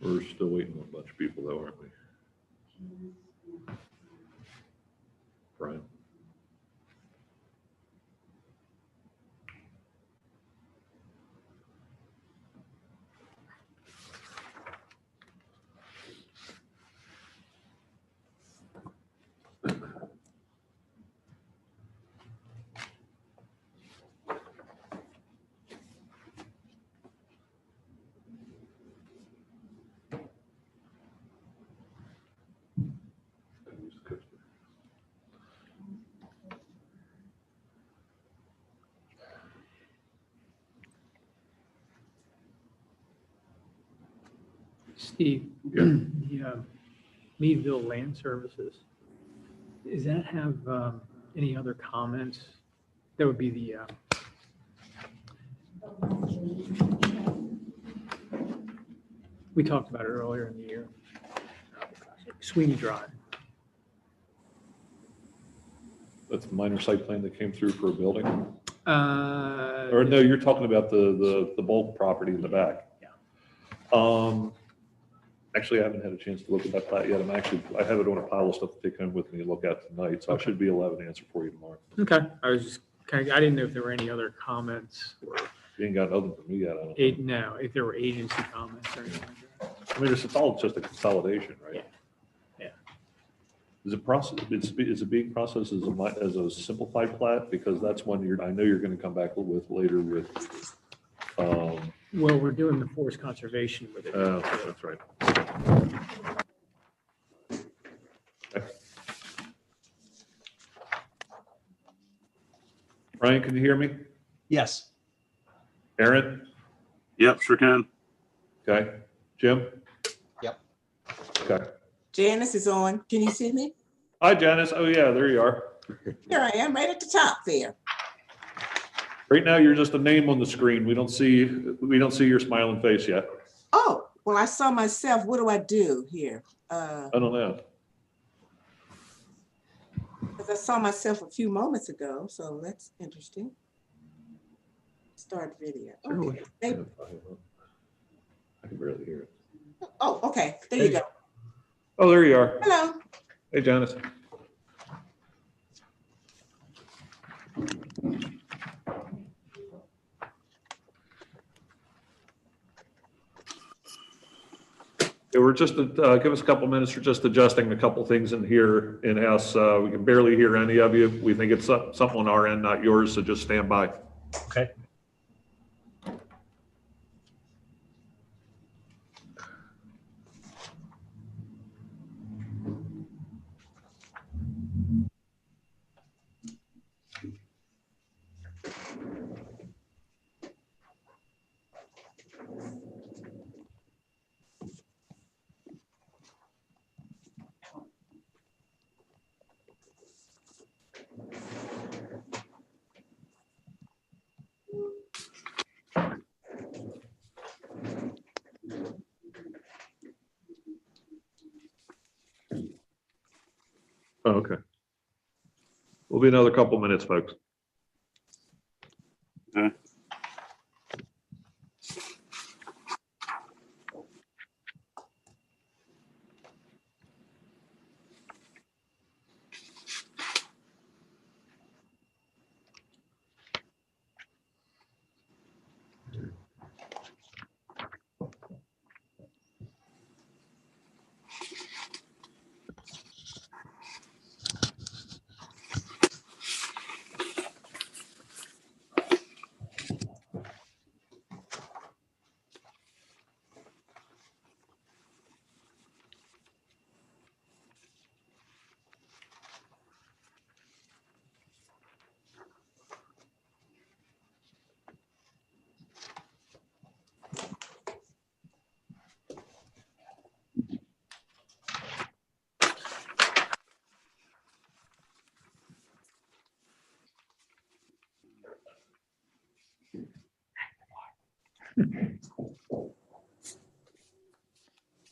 We're still waiting on a bunch of people though, aren't we? Brian? Steve, Yeah. the Meadville Land Services, does that have any other comments? That would be the we talked about it earlier in the year. Sweeney Drive. That's a minor site plan that came through for a building? Or Or no, you're talking about the bulk property in the back. Yeah. Actually, I haven't had a chance to look at that plat yet. I have it on a pile of stuff to take home with me and look at tonight, so I should be able to have an answer for you tomorrow. Okay, I was just kind of, I didn't know if there were any other comments or You ain't got nothing from me yet, I don't think. no, if there were agency comments or anything like that. I mean, it's all just a consolidation, right? Yeah. Yeah. Is it process, is it being processed as a simplified plat? Because that's one I know you're gonna come back with later with, Well, we're doing the forest conservation with it. that's right. Okay. Brian, can you hear me? Yes. Aaron? Yep, sure can. Okay. Jim? Yep. Okay. Janice is on. Can you see me? Hi, Janice. Oh, yeah, there you are. Here I am, right at the top there. Right now, you're just a name on the screen. We don't see your smiling face yet. Oh, well, I saw myself. What do I do here? I don't know. Because I saw myself a few moments ago, so that's interesting. Start video. Okay. I can barely hear it. Oh, okay. There you go. Oh, there you are. Hello. Hey, Janice. Yeah, we're just, give us a couple minutes. We're just adjusting a couple things in here in-house. We can barely hear any of you. We think it's something on our end, not yours, so just stand by. Okay. Oh, okay. We'll be another couple minutes, folks. Okay.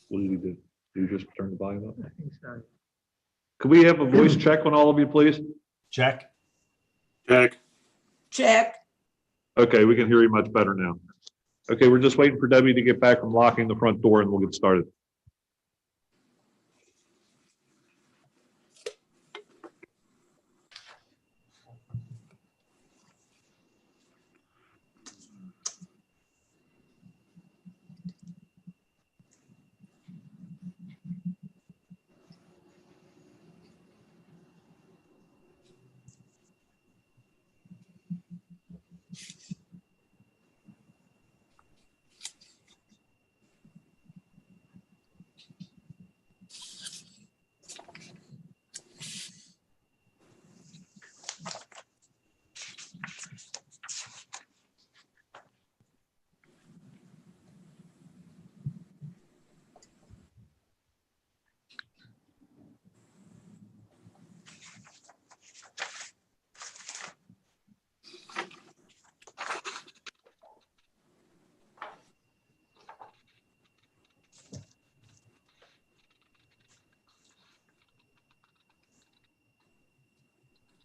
What did you do? You just turn the volume up? I think so. Could we have a voice check on all of you, please? Check. Check. Check. Okay, we can hear you much better now. Okay, we're just waiting for Debbie to get back from locking the front door and we'll get started.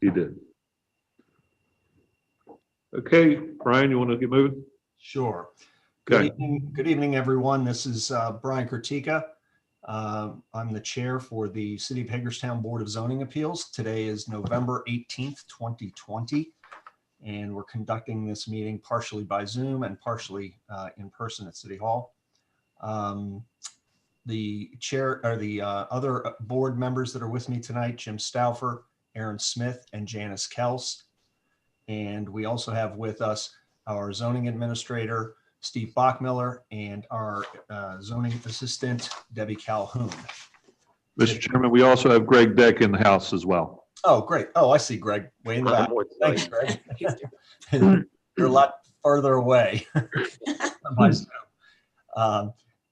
You did. Okay, Brian, you want to get moving? Sure. Good Okay. evening. Good evening, everyone. This is Brian Kurtika. I'm the chair for the City of Hagerstown Board of Zoning Appeals. Today is November 18th, 2020, and we're conducting this meeting partially by Zoom and partially in person at City Hall. The chair or the other board members that are with me tonight, Jim Stauffer, Aaron Smith, and Janice Kels. And we also have with us our zoning administrator, Steve Bachmiller, and our zoning assistant, Debbie Calhoun. Mr. Chairman, we also have Greg Deck in the house as well. Oh, great. Oh, I see Greg way in the back. Thanks, Greg. You're a lot farther away.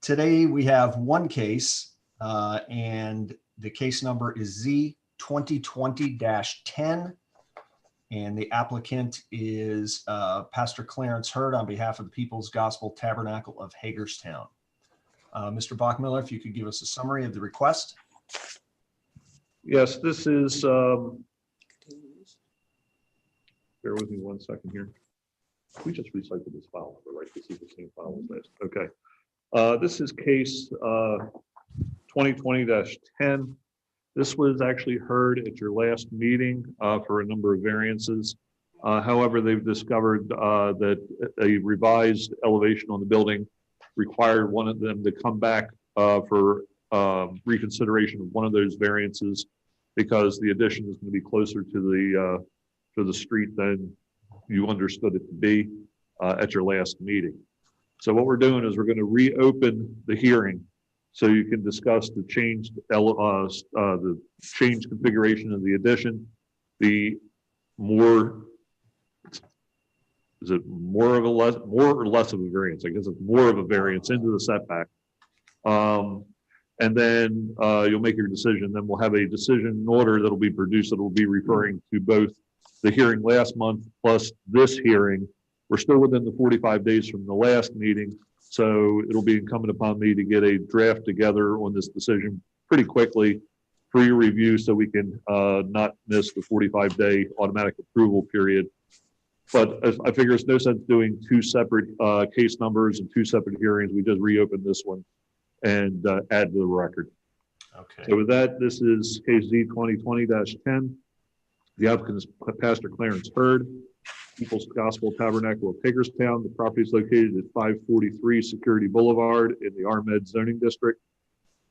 Today we have one case and the case number is Z 2020-10. And the applicant is Pastor Clarence Hurd on behalf of the People's Gospel Tabernacle of Hagerstown. Mr. Bachmiller, if you could give us a summary of the request. Yes, this is, bear with me one second here. We just recycled this file, right? This is the same file as last. Okay. This is case 2020-10. This was actually heard at your last meeting for a number of variances. However, they've discovered that a revised elevation on the building required one of them to come back for reconsideration of one of those variances because the addition is going to be closer to the street than you understood it to be at your last meeting. So what we're doing is we're going to reopen the hearing so you can discuss the changed configuration of the addition, the more or less of a variance? I guess it's more of a variance into the setback. And then you'll make your decision. Then we'll have a decision in order that'll be produced that will be referring to both the hearing last month plus this hearing. We're still within the 45 days from the last meeting. So it'll be incumbent upon me to get a draft together on this decision pretty quickly for your review so we can not miss the 45-day automatic approval period. But I figure it's no sense doing two separate case numbers and two separate hearings. We just reopen this one and add to the record. Okay. So with that, this is case Z 2020-10. The applicant is Pastor Clarence Hurd, People's Gospel Tabernacle of Hagerstown. The property is located at 543 Security Boulevard in the RMed zoning district.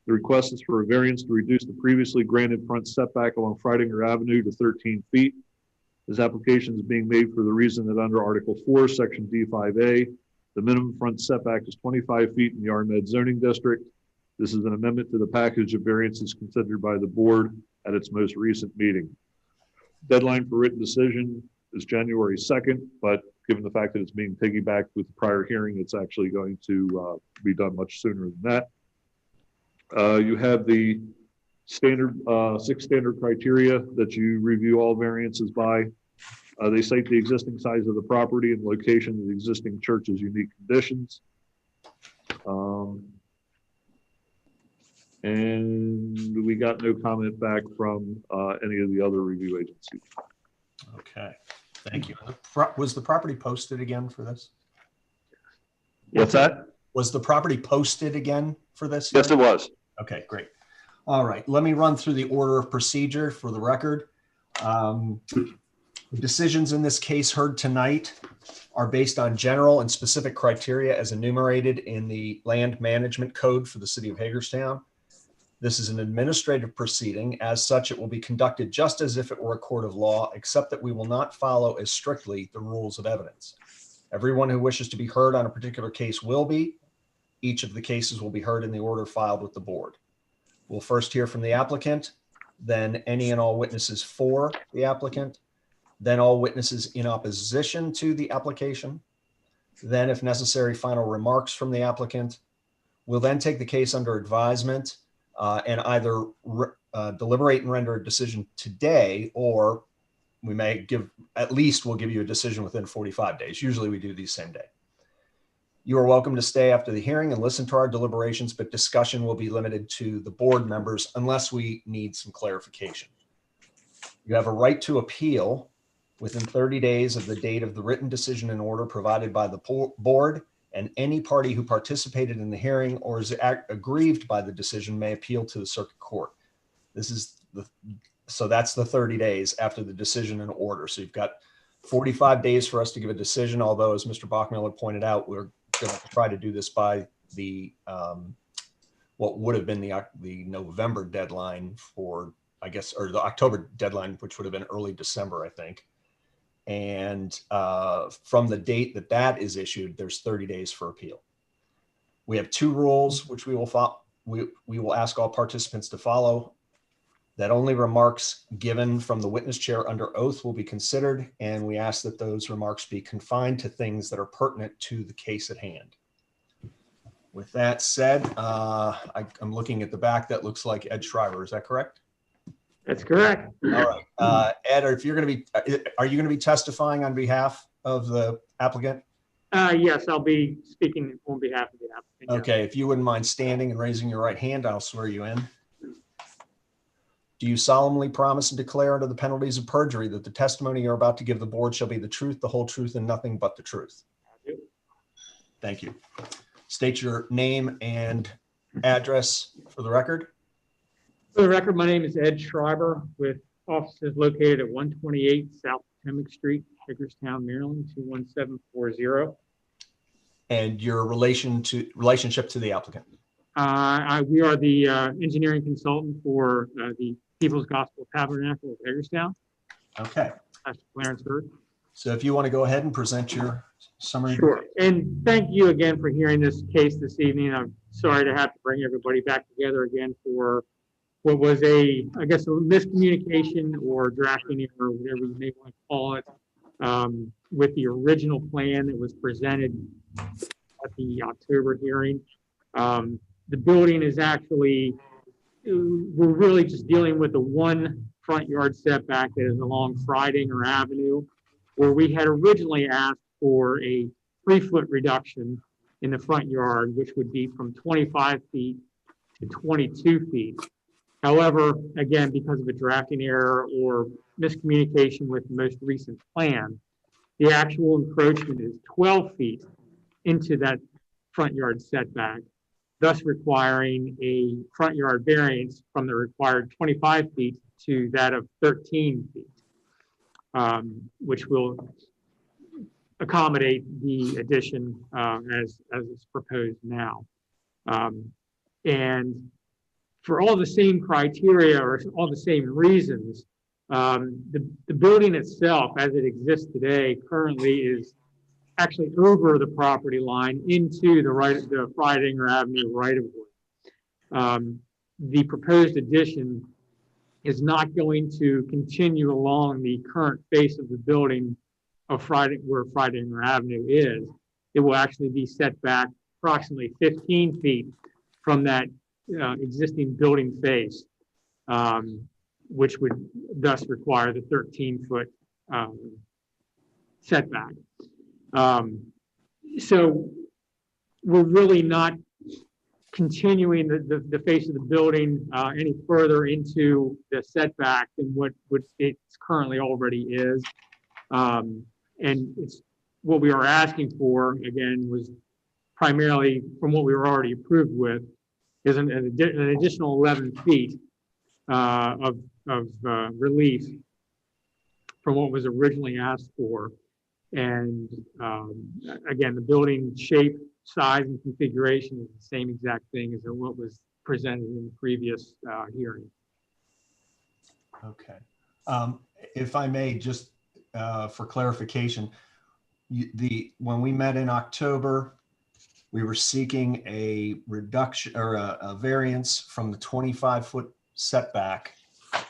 The request is for a variance to reduce the previously granted front setback along Freidinger Avenue to 13 feet. This application is being made for the reason that under Article 4, Section D5A, the minimum front setback is 25 feet in the RMed zoning district. This is an amendment to the package of variances considered by the board at its most recent meeting. Deadline for written decision is January 2nd, but given the fact that it's being piggybacked with the prior hearing, it's actually going to be done much sooner than that. You have the standard 6 standard criteria that you review all variances by. They cite the existing size of the property and location of the existing church's unique conditions. And we got no comment back from any of the other review agencies. Okay. Thank you. Was the property posted again for this? What's that? Was the property posted again for this? Yes, it was. Okay, great. All right, let me run through the order of procedure for the record. Decisions in this case heard tonight are based on general and specific criteria as enumerated in the Land Management Code for the City of Hagerstown. This is an administrative proceeding. As such, it will be conducted just as if it were a court of law, except that we will not follow as strictly the rules of evidence. Everyone who wishes to be heard on a particular case will be. Each of the cases will be heard in the order filed with the board. We'll first hear from the applicant, then any and all witnesses for the applicant, then all witnesses in opposition to the application, then if necessary, final remarks from the applicant. We'll then take the case under advisement and either deliberate and render a decision today, or we may give, at least we'll give you a decision within 45 days. Usually we do these same day. You are welcome to stay after the hearing and listen to our deliberations, but discussion will be limited to the board members unless we need some clarification. You have a right to appeal within 30 days of the date of the written decision and order provided by the board, and any party who participated in the hearing or is aggrieved by the decision may appeal to the circuit court. So that's the 30 days after the decision and order. So you've got 45 days for us to give a decision, although as Mr. Bachmiller pointed out, we're going to try to do this by the what would have been the November deadline for, I guess, or the October deadline, which would have been early December, I think. And from the date that that is issued, there's 30 days for appeal. We have two rules which we will follow. We will ask all participants to follow. That only remarks given from the witness chair under oath will be considered, and we ask that those remarks be confined to things that are pertinent to the case at hand. With that said, I'm looking at the back. That looks like Ed Schreiber. Is that correct? That's correct. All right, Ed, if you're going to be, are you going to be testifying on behalf of the applicant? Yes, I'll be speaking on behalf of the applicant. Yes. Okay, if you wouldn't mind standing and raising your right hand, I'll swear you in. Do you solemnly promise and declare under the penalties of perjury that the testimony you're about to give the board shall be the truth, the whole truth, and nothing but the truth? I do. Thank you. State your name and address for the record. For the record, my name is Ed Schreiber with offices located at 128 South Potomac Street, Hagerstown, Maryland, 21740. And your relationship to the applicant. We are the engineering consultant for the People's Gospel Tabernacle of Hagerstown. Okay. Pastor Clarence Hurd. So if you want to go ahead and present your summary. Sure. And thank you again for hearing this case this evening. I'm sorry to have to bring everybody back together again for what was I guess, a miscommunication or drafting error, whatever you may want to call it, with the original plan that was presented at the October hearing. The building is actually, we're really just dealing with the one front yard setback that is along Friedinger Avenue, where we had originally asked for a 3-foot reduction in the front yard, which would be from 25 feet to 22 feet. However, again, because of a drafting error or miscommunication with the most recent plan, the actual encroachment is 12 feet into that front yard setback, thus requiring a front yard variance from the required 25 feet to that of 13 feet, which will accommodate the addition as it's proposed now. And for all the same criteria or all the same reasons, the building itself as it exists today currently is actually over the property line into the Friedinger Avenue right-of-way. The proposed addition is not going to continue along the current face of the building of where Friedinger Avenue is. It will actually be set back approximately 15 feet from that existing building face, which would thus require the 13-foot setback. So we're really not continuing the face of the building any further into the setback than what it currently already is. And it's what we are asking for, again, was primarily from what we were already approved with, is an additional 11 feet of relief from what was originally asked for. And again, the building shape, size, and configuration is the same exact thing as what was presented in the previous hearing. Okay. If I may, just for clarification, when we met in October, we were seeking a reduction or a variance from the 25-foot setback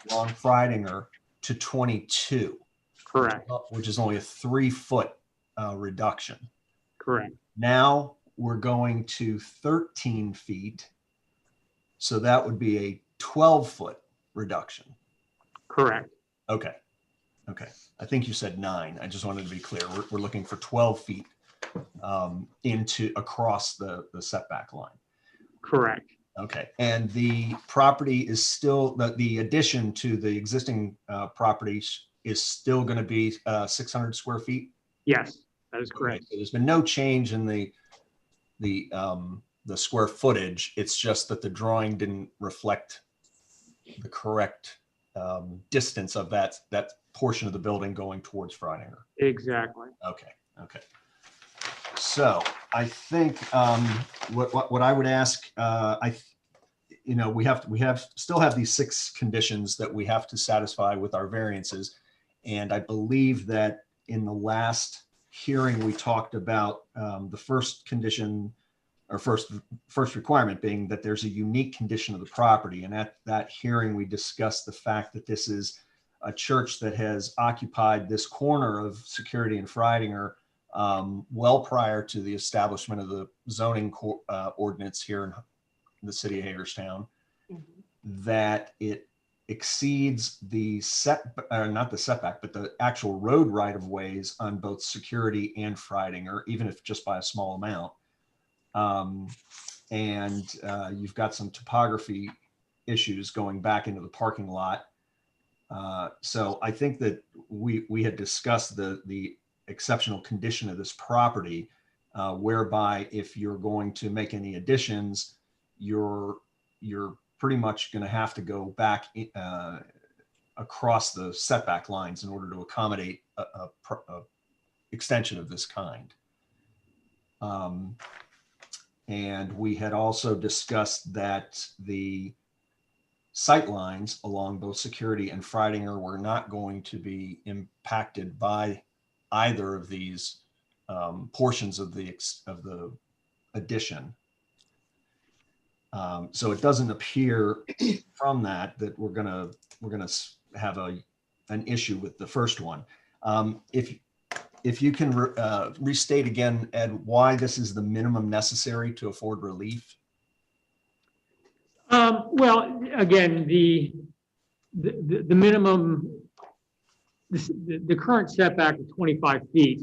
along Freidinger to 22. Correct. Which is only a 3-foot reduction. Correct. Now we're going to 13 feet. So that would be a 12-foot reduction. Correct. Okay. Okay. I think you said 9. I just wanted to be clear. We're looking for 12 feet across the setback line. Correct. Okay. And the property is still, the addition to the existing property is still going to be 600 square feet? Yes, that is correct. Okay, so there's been no change in the square footage. It's just that the drawing didn't reflect the correct distance of that portion of the building going towards Freidinger. Exactly. Okay. Okay. So I think what I would ask, we still have these 6 conditions that we have to satisfy with our variances. And I believe that in the last hearing, we talked about the first condition or first requirement being that there's a unique condition of the property. And at that hearing, we discussed the fact that this is a church that has occupied this corner of Security and Freidinger well prior to the establishment of the zoning ordinance here in the city of Hagerstown, that it exceeds the not the setback, but the actual road right of ways on both Security and Freidinger, even if just by a small amount. And you've got some topography issues going back into the parking lot. So I think that we had discussed the exceptional condition of this property, whereby if you're going to make any additions, you're pretty much going to have to go back across the setback lines in order to accommodate a extension of this kind. And we had also discussed that the sight lines along both Security and Freidinger were not going to be impacted by either of these portions of the addition. So it doesn't appear from that we're gonna have an issue with the first one. If you can restate again, Ed, why this is the minimum necessary to afford relief. Well, again, the minimum, the current setback of 25 feet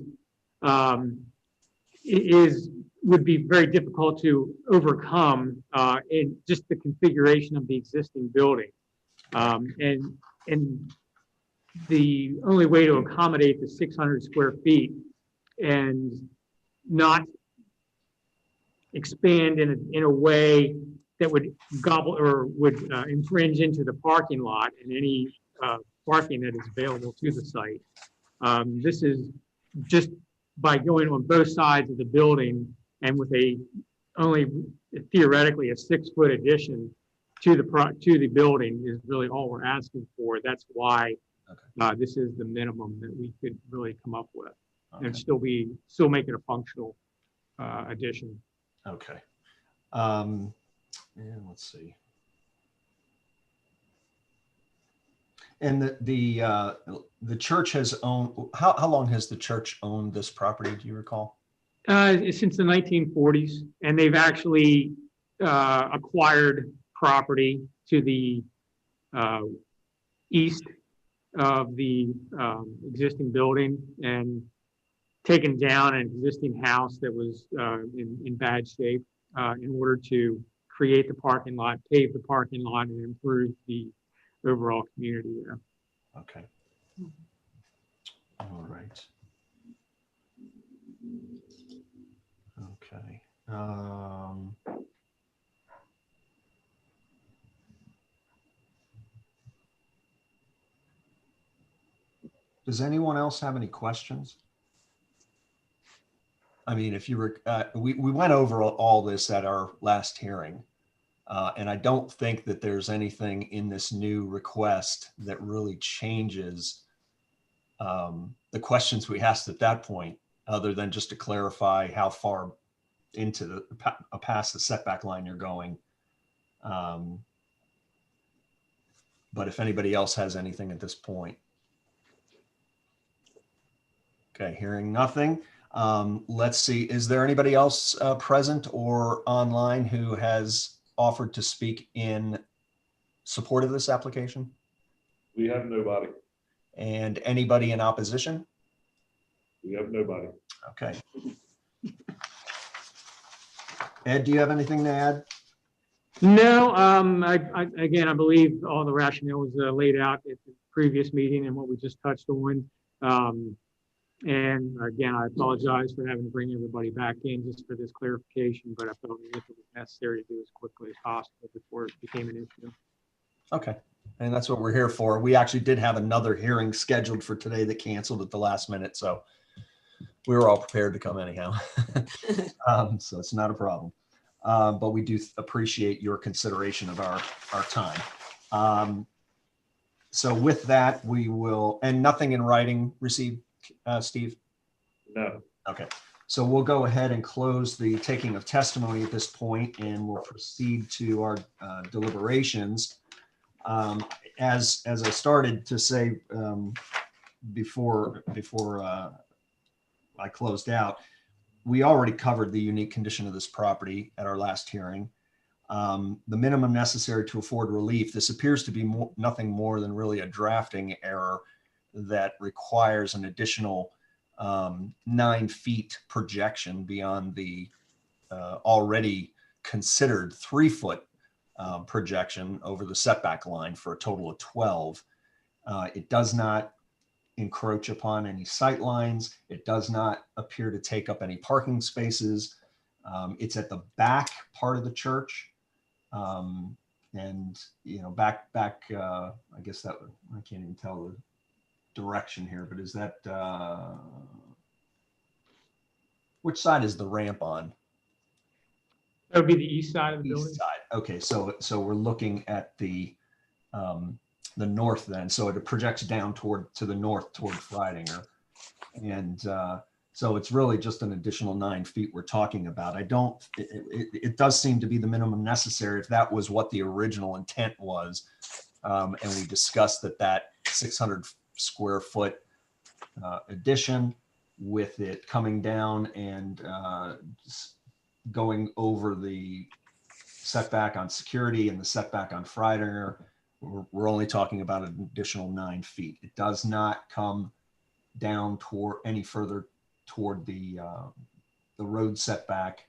would be very difficult to overcome in just the configuration of the existing building. And the only way to accommodate the 600 square feet and not expand in a way that would gobble or would infringe into the parking lot and any parking that is available to the site. This is just by going on both sides of the building and with only theoretically a 6-foot addition to the building is really all we're asking for. That's why this is the minimum that we could really come up with, and still make it a functional addition. Okay. And let's see. And the church has owned, how long has the church owned this property? Do you recall? Since the 1940s, and they've actually acquired property to the east of the existing building and taken down an existing house that was in bad shape in order to create the parking lot, pave the parking lot, and improve the overall community there. Okay. All right. Okay. Does anyone else have any questions? I mean, if you were, we went over all this at our last hearing. And I don't think that there's anything in this new request that really changes the questions we asked at that point, other than just to clarify how far into the past the setback line you're going. But if anybody else has anything at this point. Okay, hearing nothing. Let's see, is there anybody else present or online who has offered to speak in support of this application? We have nobody. And anybody in opposition? We have nobody. Okay. Ed, do you have anything to add? No, again, I believe all the rationale was laid out at the previous meeting and what we just touched on. And again, I apologize for having to bring everybody back in just for this clarification, but I felt it was necessary to do as quickly as possible before it became an issue. Okay. And that's what we're here for. We actually did have another hearing scheduled for today that canceled at the last minute. So we were all prepared to come anyhow. So it's not a problem. But we do appreciate your consideration of our time. So with that, we will, and nothing in writing received, Steve? No. Okay. So we'll go ahead and close the taking of testimony at this point, and we'll proceed to our deliberations. As I started to say before I closed out, we already covered the unique condition of this property at our last hearing. The minimum necessary to afford relief. This appears to be nothing more than really a drafting error that requires an additional 9 feet projection beyond the already considered 3-foot projection over the setback line for a total of 12. It does not encroach upon any sight lines. It does not appear to take up any parking spaces. It's at the back part of the church. And, you know, back, I guess that would, I can't even tell the direction here, but is that, which side is the ramp on? That would be the east side of the building. East side. Okay, so we're looking at the north then. So it projects down to the north toward Freidinger. And so it's really just an additional 9 feet we're talking about. It does seem to be the minimum necessary if that was what the original intent was. And we discussed that 600 square foot addition with it coming down and going over the setback on security and the setback on Freidinger, we're only talking about an additional 9 feet. It does not come down toward any further toward the road setback,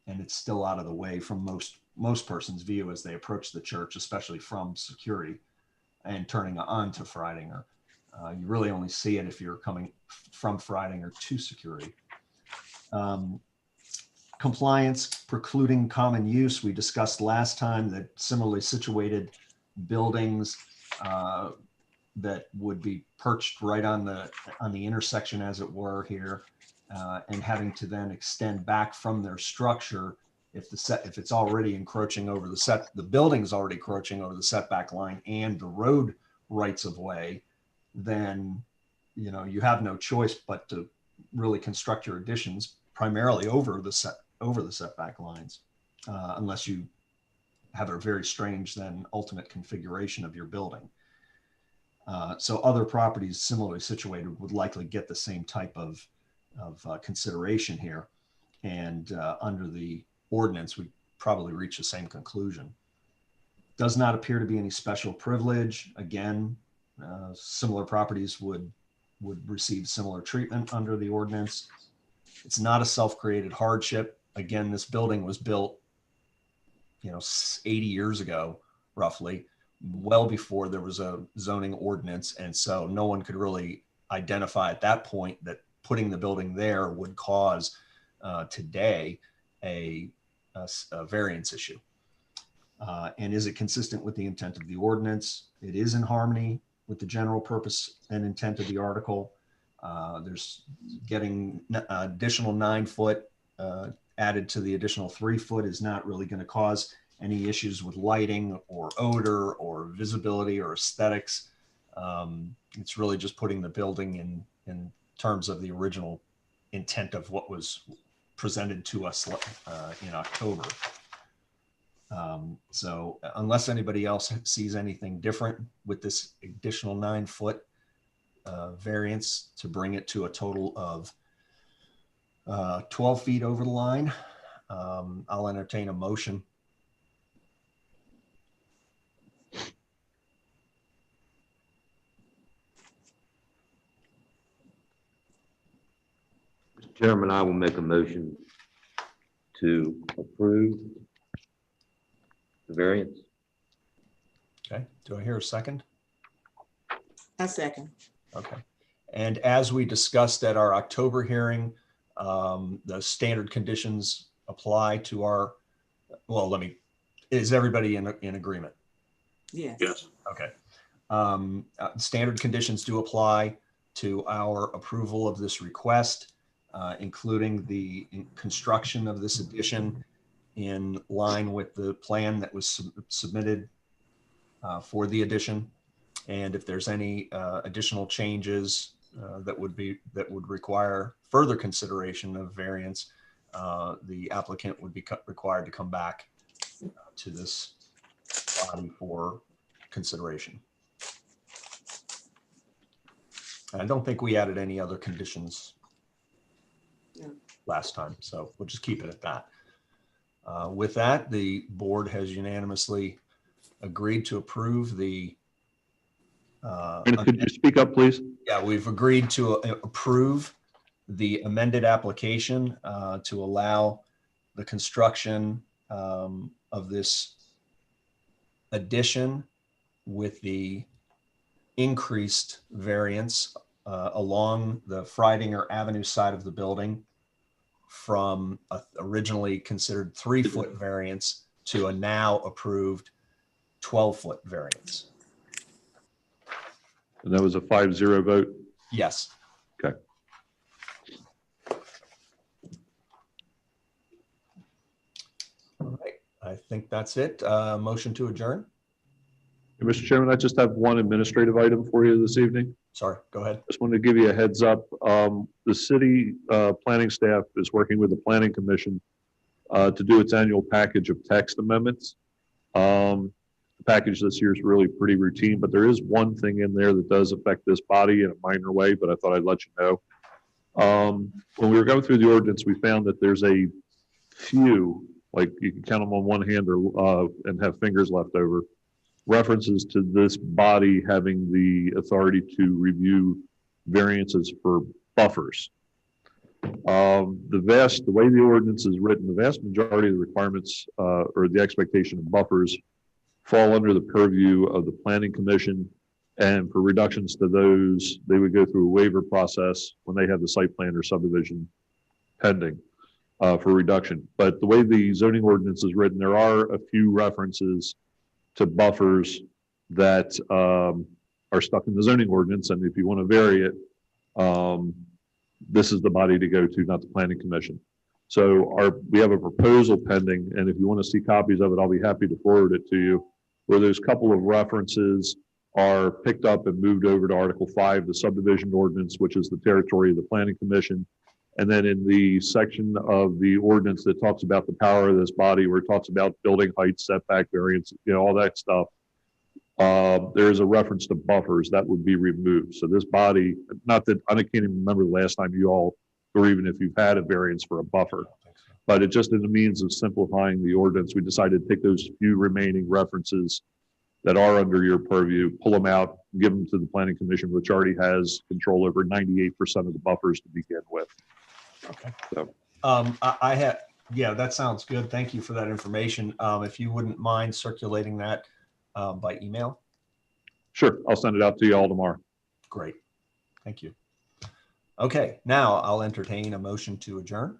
and it's still out of the way from most person's view as they approach the church, especially from security and turning onto Freidinger. You really only see it if you're coming from Freidinger to security. Compliance precluding common use. We discussed last time that similarly situated buildings that would be perched right on the intersection, as it were here, and having to then extend back from their structure if it's already encroaching over the building's already encroaching over the setback line and the road rights of way, then you have no choice but to really construct your additions primarily over the setback lines, unless you have a very strange then ultimate configuration of your building. So other properties similarly situated would likely get the same type of consideration here, and under the ordinance we probably reach the same conclusion. Does not appear to be any special privilege. Again, similar properties would receive similar treatment under the ordinance. It's not a self-created hardship. Again, this building was built 80 years ago, roughly, well before there was a zoning ordinance. And so no one could really identify at that point that putting the building there would cause today a variance issue. And is it consistent with the intent of the ordinance? It is in harmony with the general purpose and intent of the article. There's getting additional 9 foot added to the additional 3 foot is not really going to cause any issues with lighting or odor or visibility or aesthetics. It's really just putting the building in terms of the original intent of what was presented to us in October. So unless anybody else sees anything different with this additional 9 foot variance to bring it to a total of 12 feet over the line, I'll entertain a motion. Mr. Chairman, I will make a motion to approve the variance. Okay, do I hear a second? A second. Okay. And as we discussed at our October hearing, the standard conditions apply to our, well, is everybody in agreement? Yes. Yes. Okay. Standard conditions do apply to our approval of this request, including the construction of this addition in line with the plan that was submitted for the addition. And if there's any additional changes that would require further consideration of variance, the applicant would be required to come back to this body for consideration. I don't think we added any other conditions last time, so we'll just keep it at that. With that, the board has unanimously agreed to approve the And could you speak up, please? yeah, we've agreed to approve the amended application to allow the construction of this addition with the increased variance along the Freidinger Avenue side of the building from a originally considered 3 foot variance to a now approved 12 foot variance. And that was a 5-0 vote. Yes. Okay. All right. I think that's it. Motion to adjourn. Hey, Mr. Chairman, I just have one administrative item for you this evening. Sorry, go ahead. Just wanted to give you a heads up. The city planning staff is working with the planning commission to do its annual package of text amendments. The package this year is really pretty routine, but there is one thing in there that does affect this body in a minor way, but I thought I'd let you know. When we were going through the ordinance, we found that there's a few, like you can count them on one hand or and have fingers left over, references to this body having the authority to review variances for buffers. The way the ordinance is written, the vast majority of the requirements or the expectation of buffers fall under the purview of the planning commission. And for reductions to those, they would go through a waiver process when they have the site plan or subdivision pending for reduction. But the way the zoning ordinance is written, there are a few references to buffers that are stuck in the zoning ordinance. And if you want to vary it, this is the body to go to, not the planning commission. So we have a proposal pending, and if you want to see copies of it, I'll be happy to forward it to you, where those couple of references are picked up and moved over to Article 5, the subdivision ordinance, which is the territory of the planning commission. And then in the section of the ordinance that talks about the power of this body, where it talks about building height, setback variance, all that stuff, there is a reference to buffers that would be removed. So this body, not that I can't even remember the last time you all, or even if you've had a variance for a buffer, but it just in the means of simplifying the ordinance, we decided to take those few remaining references that are under your purview, pull them out, give them to the planning commission, which already has control over 98% of the buffers to begin with. Okay. So. Yeah, that sounds good. Thank you for that information. If you wouldn't mind circulating that by email. Sure, I'll send it out to you all tomorrow. Great. Thank you. Okay, now I'll entertain a motion to adjourn.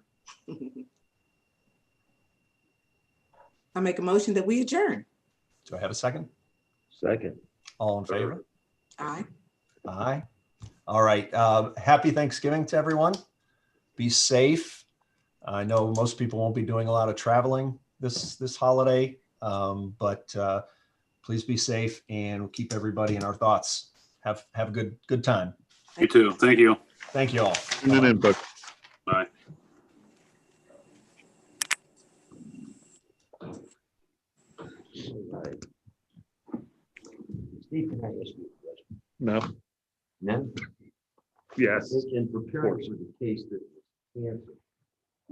I make a motion that we adjourn. Do I have a second? Second. All in favor? Aye. Aye. All right. Happy Thanksgiving to everyone. Be safe. I know most people won't be doing a lot of traveling this holiday, but please be safe and we'll keep everybody in our thoughts. Have a good time. You too. Thank you. Thank you all. And then input. Bye. Steve, can I ask you a question? No. No? Yes. In preparing for the case that was canceled,